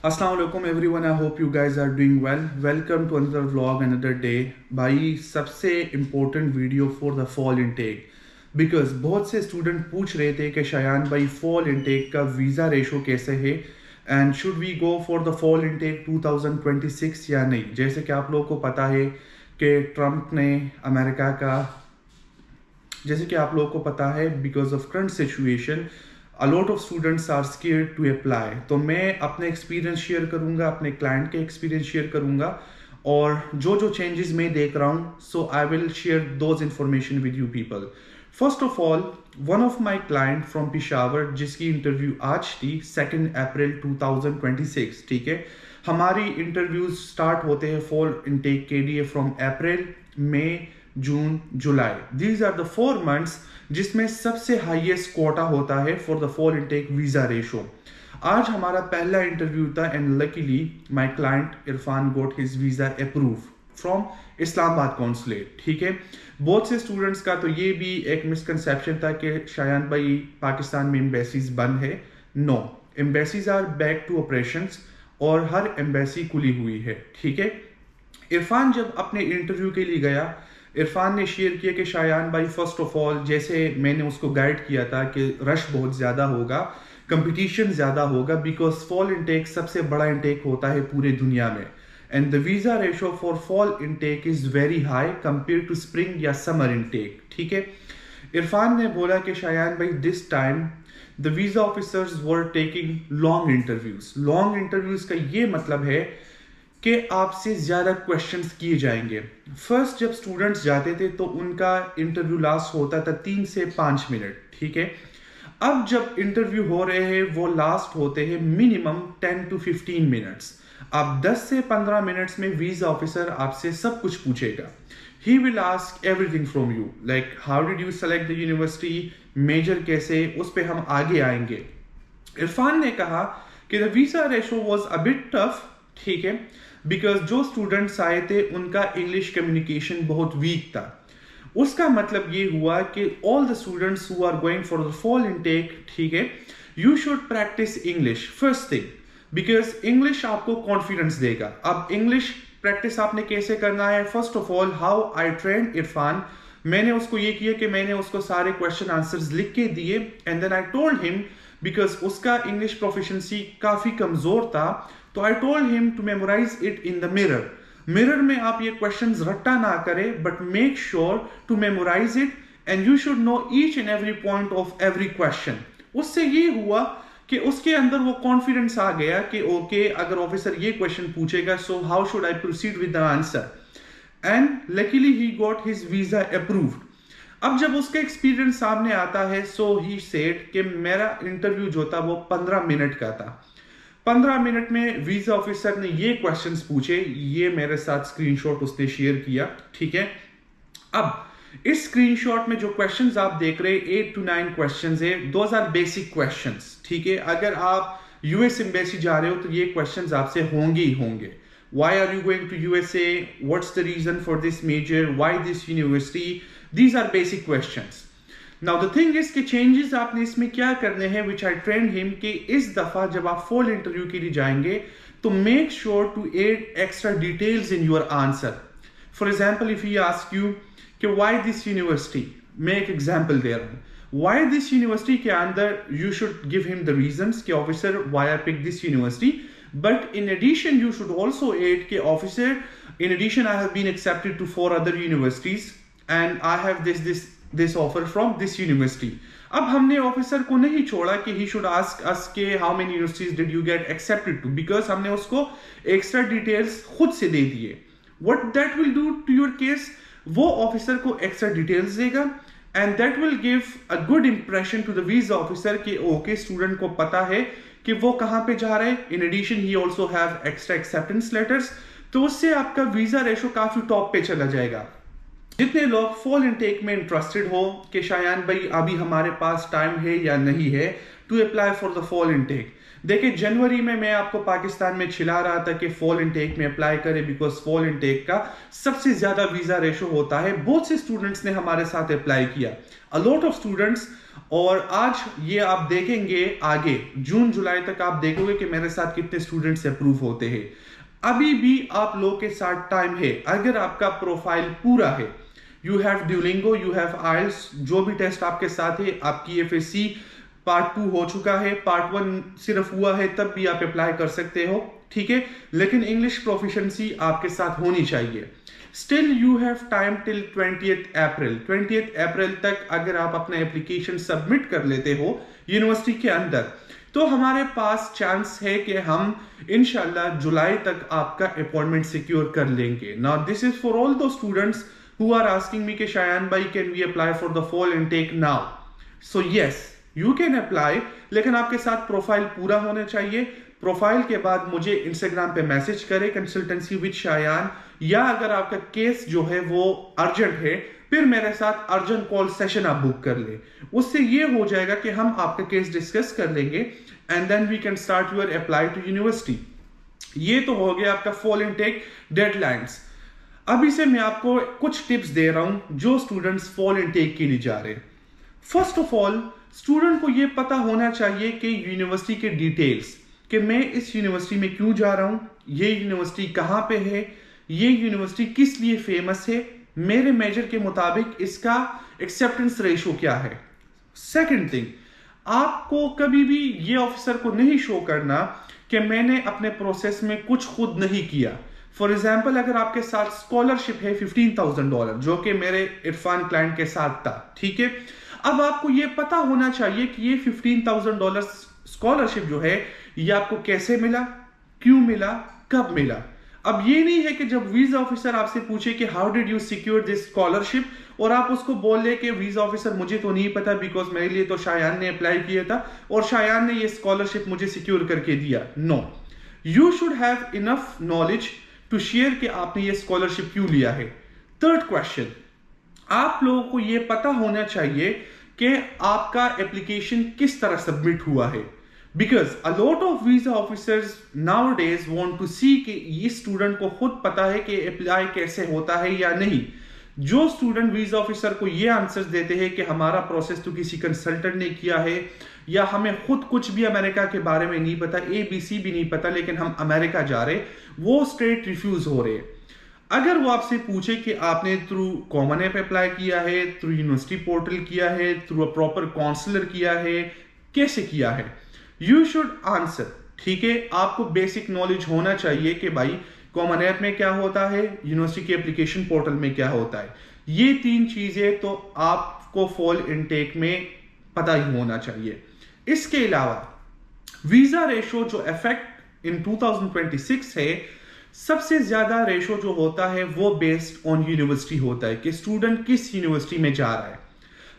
Assalamu alaikum everyone. I hope you guys are doing well. Welcome to another vlog, another day. भाई सबसे important video for the fall intake because बहुत से student पूछ रहे थे कि शायान भाई fall intake का visa ratio कैसे है and should we go for the fall intake 2026 या नहीं. जैसे कि आप लोगों को पता है कि ट्रम्प ने अमेरिका का जैसे कि आप लोगों को पता है because of current situation a lot of students are scared to apply. तो मैं अपने एक्सपीरियंस शेयर करूंगा, अपने क्लाइंट के एक्सपीरियंस शेयर करूंगा और जो जो चेंजेस मैं देख रहा हूं, so I will share those information with you people. First of all, one of my client from Peshawar जिसकी इंटरव्यू आज थी 2 अप्रैल 2026. ठीक है, हमारी इंटरव्यूज स्टार्ट होते हैं फॉल इनटेक के लिए from April, May, June, July. These are the 4 months जिसमें सबसे हाईएस्ट कोटा होता है for the fall intake visa ratio. आज हमारा पहला इंटरव्यू था and luckily my client Irfan got his visa approve from Islamabad consulate. ठीक है, बहुत से स्टूडेंट्स का तो ये भी एक मिसकंसेप्शन था कि शायान भाई पाकिस्तान में एम्बेसीज बंद है. No, embassies are back to operations और हर एम्बेसी खुली हुई है. ठीक है, इरफान जब अपने इंटरव्यू के लिए गया, इरफान ने शेयर किया कि शायान भाई फर्स्ट ऑफ ऑल जैसे मैंने उसको गाइड किया था कि रश बहुत ज़्यादा होगा, कंपटीशन ज़्यादा होगा बिकॉज फॉल इनटेक सबसे बड़ा इनटेक होता है पूरे दुनिया में and the visa ratio for fall intake is very high compare to spring या समर इनटेक. ठीक है, इरफान ने बोला कि शायान भाई this time the visa officers were taking long interviews. Long interviews का ये मतलब है कि आपसे ज़्यादा क्वेश्चंस किए जाएंगे. फर्स्ट जब स्टूडेंट्स जाते थे तो उनका इंटरव्यू लास्ट होता था 3 से 5 मिनट. ठीक है, अब जब इंटरव्यू हो रहे हैं वो लास्ट होते हैं मिनिमम 10 to 15 मिनट्स. अब 10 से 15 मिनट्स में वीज़ा ऑफिसर आपसे सब कुछ पूछेगा. He will ask everything from you like how did you select the university, major कैसे, उस पर हम आगे आएंगे. इरफान ने कहा कि the visa ratio was a bit tough. ठीक है, बिकॉज जो स्टूडेंट्स आए थे उनका इंग्लिश कम्युनिकेशन बहुत वीक था. उसका मतलब ये हुआ कि all the students who are going for the fall intake, ठीक है, you should practice English first thing because English आपको कॉन्फिडेंस देगा. अब इंग्लिश प्रैक्टिस आपने कैसे करना है? First of all how I train Irfan, मैंने उसको ये किया कि मैंने उसको सारे क्वेश्चन आंसर्स लिख के दिए and then I told him because उसका इंग्लिश प्रोफिशिएंसी काफी कमजोर था, तो I told him to memorise it in the mirror. Mirror में आप ये क्वेश्चंस रट्टा ना करें but make sure to memorise it and you should know each and every point of every question. उससे ये हुआ कि उसके अंदर वो कॉन्फिडेंस आ गया कि ओके अगर ऑफिसर ये क्वेश्चन पूछेगा so how should I proceed with the answer and luckily he got his visa approved. अब जब उसका एक्सपीरियंस सामने आता है सो ही सेड कि मेरा इंटरव्यू जो था वो 15 मिनट का था. 15 मिनट में वीजा ऑफिसर ने ये क्वेश्चंस पूछे, ये मेरे साथ स्क्रीनशॉट उसने शेयर किया. ठीक है, अब इस स्क्रीनशॉट में जो क्वेश्चंस आप देख रहे हैं 8 to 9 क्वेश्चंस है, दोज आर बेसिक क्वेश्चंस. ठीक है, अगर आप यूएस एम्बेसी जा रहे हो तो ये क्वेश्चंस आपसे होंगे ही होंगे. Why are you going to USA? What's the reason for this major? Why this university? These are basic questions. Now the thing is कि changes आपने इसमें क्या करने हैं which I trained him कि इस दफा जब आप full interview के लिए जाएंगे तो make sure to add extra details in your answer. For example, if he asks you कि why this university, मैं एक example दे रहा हूँ. Why this university के अंदर you should give him the reasons कि officer why I picked this university. But in addition, you should also add कि officer, in addition I have been accepted to 4 other universities and I have this offer from this university. अब हमने officer को नहीं छोड़ा कि he should ask us कि how many universities did you get accepted to, because हमने उसको extra details खुद से दे दिए. What that will do to your case, वो ऑफिसर को extra details देगा and that will give a good impression to the visa officer कि okay student को पता है कि वो कहाँ पे जा रहे हैं. In addition he also have extra acceptance letters, तो उससे आपका वीजा रेशो काफी टॉप पे चला जाएगा. जितने लोग फॉल इनटेक में इंटरेस्टेड हो कि शायान भाई अभी हमारे पास टाइम है या नहीं है to apply for the fall intake, देखिए जनवरी में मैं आपको पाकिस्तान में चिल्ला रहा था कि फॉल इनटेक में अप्लाई करें, बिकॉज फॉल इनटेक का सबसे ज्यादा वीजा रेशो होता है। बहुत से स्टूडेंट्स ने हमारे साथ अप्लाई किया, अ लॉट ऑफ स्टूडेंट्स। और आज ये आप देखेंगे आगे जून जुलाई तक आप देखोगे कि मेरे साथ कितने स्टूडेंट्स अप्रूव होते हैं। अभी भी आप लोग के साथ टाइम है, अगर आपका प्रोफाइल पूरा है, you have Duolingo, you have IELTS, जो भी टेस्ट आपके साथ है, आपकी एफएससी पार्ट 2 हो चुका है, पार्ट 1 सिर्फ हुआ है, तब भी आप अप्लाई कर सकते हो, ठीक है। लेकिन इंग्लिश प्रोफिशिएंसी आपके साथ होनी चाहिए। Still you have time till 20th April. 20th अप्रैल तक अगर आप अपना एप्लीकेशन सबमिट कर लेते हो यूनिवर्सिटी के अंदर, तो हमारे पास चांस है कि हम इंशाल्लाह जुलाई तक आपका अपॉइंटमेंट सिक्योर कर लेंगे। Now this is for all the students who are asking me कि शायान भाई can we apply for the fall intake now. So yes you can apply, लेकिन आपके साथ प्रोफाइल पूरा होना चाहिए। प्रोफाइल के बाद मुझे इंस्टाग्राम पे मैसेज करें कंसल्टेंसी विद शायान, या अगर आपका केस जो है वो अर्जेंट है, फिर मेरे साथ अर्जेंट कॉल सेशन आप बुक कर ले। उससे ये हो जाएगा कि हम आपका केस डिस्कस कर लेंगे and then we can start your apply to university. ये तो हो गया आपका फॉल इनटेक डेडलाइंस। अभी से मैं आपको कुछ टिप्स दे रहा हूं जो स्टूडेंट्स फॉल इनटेक के लिए जा रहे हैं। फर्स्ट ऑफ ऑल, स्टूडेंट को यह पता होना चाहिए कि यूनिवर्सिटी के डिटेल्स, कि मैं इस यूनिवर्सिटी में क्यों जा रहा हूं, ये यूनिवर्सिटी कहां पे है, ये यूनिवर्सिटी किस लिए फेमस है, मेरे मेजर के मुताबिक इसका एक्सेप्टेंस रेशो क्या है। सेकंड थिंग, आपको कभी भी ये ऑफिसर को नहीं शो करना कि मैंने अपने प्रोसेस में कुछ खुद नहीं किया। फॉर एग्जाम्पल, अगर आपके साथ स्कॉलरशिप है $15,000, जो कि मेरे इरफान क्लाइंट के साथ था, ठीक है। अब आपको ये पता होना चाहिए कि ये $15,000 स्कॉलरशिप जो है ये आपको कैसे मिला, क्यों मिला, कब मिला। अब ये नहीं है कि जब वीजा ऑफिसर आपसे पूछे कि how did you secure this scholarship, और आप उसको बोल ले कि वीजा ऑफिसर मुझे तो नहीं पता, बिकॉज मेरे लिए तो शायान ने अप्लाई किया था और शायान ने ये स्कॉलरशिप मुझे सिक्योर करके दिया। No, you should have enough knowledge to share कि आपने ये स्कॉलरशिप क्यों लिया है। थर्ड क्वेश्चन, आप लोगों को यह पता होना चाहिए कि आपका एप्लीकेशन किस तरह सबमिट हुआ है, because a lot of visa officers nowadays want to see कि इस स्टूडेंट को खुद पता है कि अप्लाई कैसे होता है या नहीं। जो स्टूडेंट वीजा ऑफिसर को ये आंसर्स देते हैं कि हमारा प्रोसेस तो किसी कंसल्टेंट ने किया है, या हमें खुद कुछ भी अमेरिका के बारे में नहीं पता, ABC भी नहीं पता, लेकिन हम अमेरिका जा रहे, वो स्ट्रेट रिफ्यूज हो रहे। अगर वो आपसे पूछे कि आपने थ्रू कॉमन ऐप अप्लाई किया है, थ्रू यूनिवर्सिटी पोर्टल किया है, थ्रू अ प्रॉपर काउंसलर किया है, कैसे किया है, यू शुड आंसर, ठीक है। आपको बेसिक नॉलेज होना चाहिए कि भाई कॉमन ऐप में क्या होता है, यूनिवर्सिटी के एप्लीकेशन पोर्टल में क्या होता है। ये 3 चीजें तो आपको फॉल इनटेक में पता ही होना चाहिए। इसके अलावा वीजा रेशो जो इफेक्ट इन 2026 है, सबसे ज्यादा रेशो जो होता है वो बेस्ड ऑन यूनिवर्सिटी होता है कि स्टूडेंट किस यूनिवर्सिटी में जा रहा है।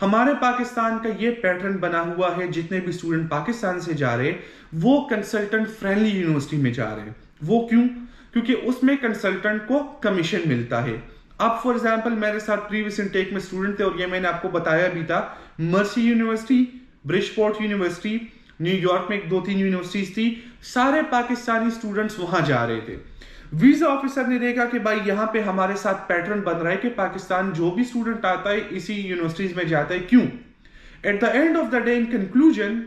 हमारे पाकिस्तान का ये पैटर्न बना हुआ है, जितने भी स्टूडेंट पाकिस्तान से जा रहे हैं वो कंसल्टेंट फ्रेंडली यूनिवर्सिटी में जा रहे हैं। वो क्यों? क्योंकि उसमें कंसल्टेंट को कमीशन मिलता है। अब फॉर एग्जांपल मेरे साथ प्रीवियस इनटेक में स्टूडेंट थे और ये मैंने आपको बताया भी था, mercy university, Bridgeport university, New York में 2-3 यूनिवर्सिटीज थी, सारे पाकिस्तानी स्टूडेंट्स वहां जा रहे थे। वीजा ऑफिसर ने देखा कि भाई यहाँ पे हमारे साथ पैटर्न बन रहा है कि पाकिस्तान जो भी स्टूडेंट आता है इसी यूनिवर्सिटीज में जाता है, क्यों? At the end of the day in conclusion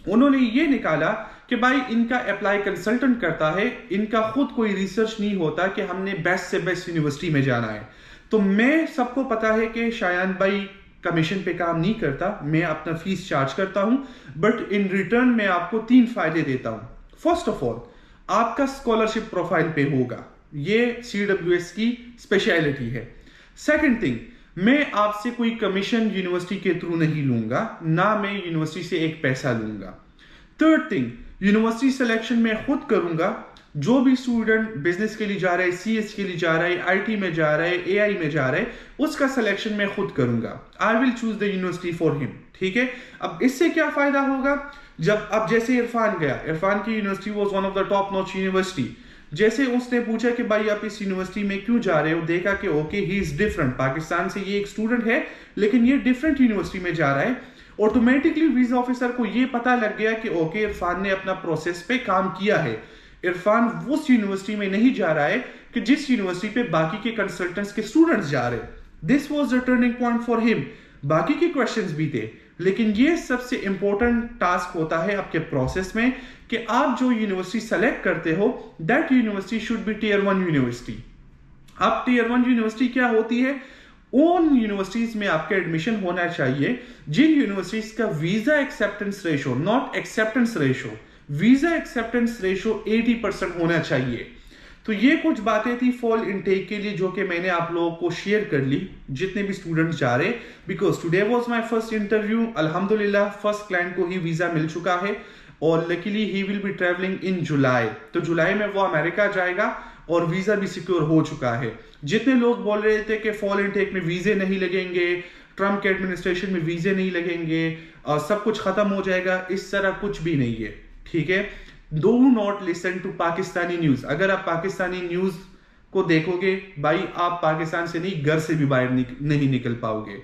उन्होंने ये निकाला कि भाई इनका अप्लाई कंसल्टेंट करता है, इनका खुद कोई रिसर्च नहीं होता कि हमने बेस्ट से बेस्ट यूनिवर्सिटी में जाना है। तो मैं सबको पता है कि शायान भाई कमीशन पे काम नहीं करता, मैं अपना फीस चार्ज करता हूं, बट इन रिटर्न मैं आपको 3 फायदे देता हूं। फर्स्ट ऑफ ऑल, आपका स्कॉलरशिप प्रोफाइल पे होगा, ये CWS की स्पेशलिटी है। सेकंड थिंग, मैं आपसे कोई कमीशन यूनिवर्सिटी के थ्रू नहीं लूंगा, ना मैं यूनिवर्सिटी से एक पैसा लूंगा। थर्ड थिंग, यूनिवर्सिटी सिलेक्शन मैं खुद करूंगा। जो भी स्टूडेंट बिजनेस के लिए जा रहा है, CS के लिए जा रहा है, IT में जा रहा है, AI में जा रहा है, उसका सिलेक्शन मैं खुद करूंगा। I will choose the university for him, ठीक है। अब इससे क्या फायदा होगा, जब अब जैसे इरफान गया, इरफान की university was one of the top notch university, जैसे उसने पूछा कि भाई आप इस यूनिवर्सिटी में क्यों जा रहे हो, देखा कि okay he is different, Pakistan से ये एक स्टूडेंट है लेकिन ये डिफरेंट यूनिवर्सिटी में जा रहा है, ऑटोमेटिकली वीजा ऑफिसर को ये पता लग गया कि ओके, इरफान ने अपना प्रोसेस पे काम किया है, इरफान उस यूनिवर्सिटी में नहीं जा रहा है कि जिस यूनिवर्सिटी पे बाकी के कंसल्टेंट्स के स्टूडेंट्स जा रहे। This was the turning point for him. बाकी के क्वेश्चंस भी थे, लेकिन ये सबसे इंपॉर्टेंट टास्क होता है आपके प्रोसेस में कि आप जो यूनिवर्सिटी सेलेक्ट करते हो, that university should be tier 1 university. अब टियर 1 यूनिवर्सिटी क्या होती है? उन यूनिवर्सिटीज में आपका एडमिशन होना चाहिए जिन यूनिवर्सिटीज का visa acceptance ratio, not acceptance ratio, visa acceptance ratio 80% होना चाहिए। तो ये कुछ बातें थी फॉल इनटेक के लिए जो कि मैंने आप लोगों को शेयर कर ली, जितने भी स्टूडेंट्स जा रहे, because today was my first interview. अल्हम्दुलिल्लाह फर्स्ट क्लाइंट को ही वीजा मिल चुका है और luckily he will be travelling in July. तो जुलाई में वो अमेरिका जाएगा और वीजा भी सिक्योर हो चुका है। जितने लोग बोल रहे थे कि फॉल इनटेक में वीजे नहीं लगेंगे, ट्रम्प के एडमिनिस्ट्रेशन में वीजे नहीं लगेंगे और सब कुछ खत्म हो जाएगा, इस तरह कुछ भी नहीं है, ठीक है। Do not listen to Pakistani news. अगर आप पाकिस्तानी न्यूज को देखोगे भाई, आप पाकिस्तान से नहीं, घर से भी बाहर नहीं निकल पाओगे।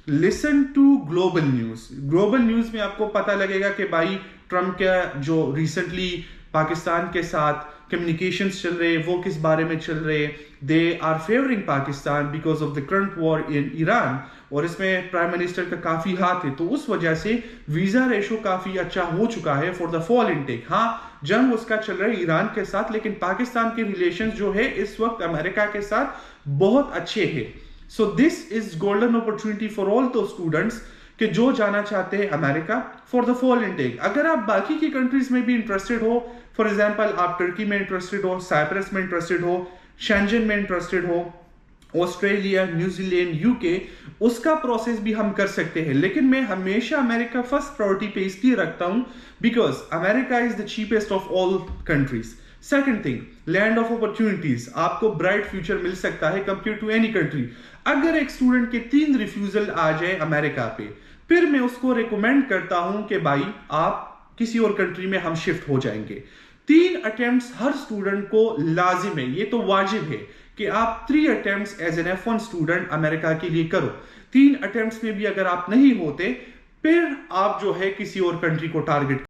Listen to global news. Global news में आपको पता लगेगा कि भाई ट्रम्प का जो रिसेंटली पाकिस्तान के साथ कम्युनिकेशंस चल रहे, वो किस बारे में चल रहे। They are favouring Pakistan because of the current war in Iran, और इसमें प्राइम मिनिस्टर का काफी हाथ है, तो उस वजह से वीजा रेशो काफी अच्छा हो चुका है फॉर द फॉल इनटेक। हाँ, जंग उसका चल रहा है ईरान के साथ, लेकिन पाकिस्तान के रिलेशंस जो है इस वक्त अमेरिका के साथ बहुत अच्छे हैं। So this is golden opportunity for all दो स्टूडेंट्स कि जो जाना चाहते हैं America for the fall intake. अगर आप बाकी की कंट्रीज में भी इंटरेस्टेड हो, फॉर एग्जांपल आप टर्की में इंटरेस्टेड हो, साइप्रस में इंटरेस्टेड हो, शेंजन में इंटरेस्टेड हो, ऑस्ट्रेलिया, न्यूजीलैंड, यूके, उसका प्रोसेस भी हम कर सकते हैं। लेकिन मैं हमेशा अमेरिका फर्स्ट प्रायोरिटी पे इसलिए रखता हूं because America is the cheapest of all countries. Second thing, land of opportunities, आपको ब्राइट फ्यूचर मिल सकता है कंपेयर टू एनी कंट्री। अगर एक स्टूडेंट के 3 रिफ्यूजल आ जाए अमेरिका पे, फिर मैं उसको रिकमेंड करता हूं कि भाई आप किसी और कंट्री में हम शिफ्ट हो जाएंगे। 3 अटेम्प्ट्स हर स्टूडेंट को लाजिम है, ये तो वाजिब है कि आप 3 attempts as an F1 student America के लिए करो। 3 अटेम्प्ट्स में भी अगर आप नहीं होते, फिर आप जो है किसी और कंट्री को टारगेट